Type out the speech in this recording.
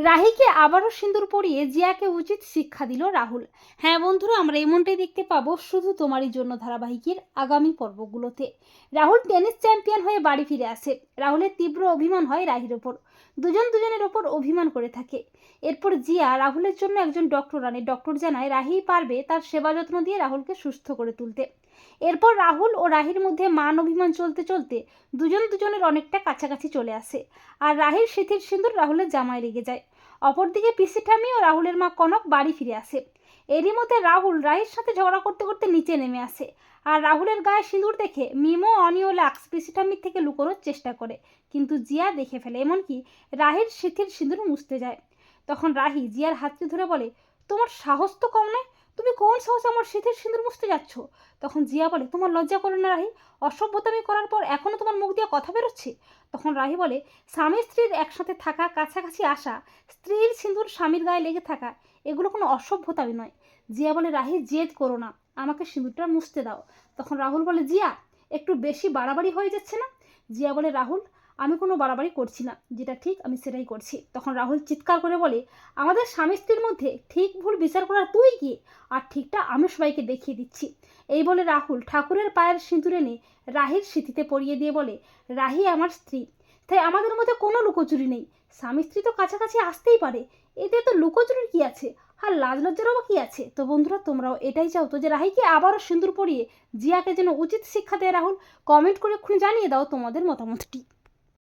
রাহিকে আবারও সিঁদুর পরিয়ে জিয়াকে উচিত শিক্ষা দিল রাহুল। হ্যাঁ বন্ধুরা, আমরা এমনটাই দেখতে পাবো শুধু তোমারই জন্য ধারাবাহিকের আগামী পর্বগুলোতে। রাহুল টেনিস চ্যাম্পিয়ন হয়ে বাড়ি ফিরে আসে। রাহুলের তীব্র অভিমান হয় রাহির ওপর। দুজন দুজনের ওপর অভিমান করে থাকে। এরপর জিয়া রাহুলের জন্য একজন ডক্টর আনে। ডক্টর জানায় রাহি পারবে তার সেবা যত্ন দিয়ে রাহুলকে সুস্থ করে তুলতে। এরপর রাহুল ও রাহির মধ্যে মান অভিমান চলতে চলতে দুজন দুজনের অনেকটা কাছাকাছি চলে আসে। আর রাহির সিঁথির সিঁদুর রাহুলের জামায় লেগে যায়। অপরদিকে পিসি ঠাম্মি ও রাহুলের মা কনক বাড়ি ফিরে আসে। এরই মধ্যে রাহুল রাহির সাথে ঝগড়া করতে করতে নিচে নেমে আসে। আর রাহুলের গায়ে সিঁদুর দেখে মিমো, অনি ও লাক্স পিসি ঠাম্মির থেকে লুকোনোর চেষ্টা করে, কিন্তু জিয়া দেখে ফেলে। এমনকি রাহির সিঁথির সিঁদুর মুছতে যায়। তখন রাহি জিয়ার হাতটি ধরে বলে, তোমার সাহস তো কম নয়, তুমি কোন সাহসে আমার সিঁথির সিঁদুর মুছতে যাচ্ছ? তখন জিয়া বলে, তোমার লজ্জা করে না রাহি? অসভ্যতামি করার পর এখনো তোমার মুখ দিয়ে কথা বেরোচ্ছে? তখন রাহি বলে, স্বামী স্ত্রীর একসাথে থাকা, কাছাকাছি আসা, স্ত্রীর সিঁদুর স্বামীর গায়ে লেগে থাকা, এগুলো কোনো অসভ্যতাই নয়। জিয়া বলে, রাহি জেদ করো না, আমাকে সিঁদুরটা মুছতে দাও। তখন রাহুল বলে, জিয়া একটু বেশি বাড়াবাড়ি হয়ে যাচ্ছে না? জিয়া বলে, রাহুল আমি কোনো বাড়াবাড়ি করছি না, যেটা ঠিক আমি সেটাই করছি। তখন রাহুল চিৎকার করে বলে, আমাদের স্বামী স্ত্রীর মধ্যে ঠিক ভুল বিচার করার তুই কি? আর ঠিকটা আমি সবাইকে দেখিয়ে দিচ্ছি। এই বলে রাহুল ঠাকুরের পায়ের সিঁদুর এনে রাহির সিঁথিতে পরিয়ে দিয়ে বলে, রাহি আমার স্ত্রী, তাই আমাদের মধ্যে কোনো লুকোচুরি নেই। স্বামী স্ত্রী তো কাছাকাছি আসতেই পারে, এতে তো লুকোচুরির কি আছে? আর লাজ লজ্জারও বা কি আছে? তো বন্ধুরা, তোমরাও এটাই চাও তো যে রাহিকে আবারও সিঁদুর পরিয়ে জিয়াকে যেন উচিত শিক্ষা দেয় রাহুল? কমেন্ট করে এক্ষুনি জানিয়ে দাও তোমাদের মতামতটি।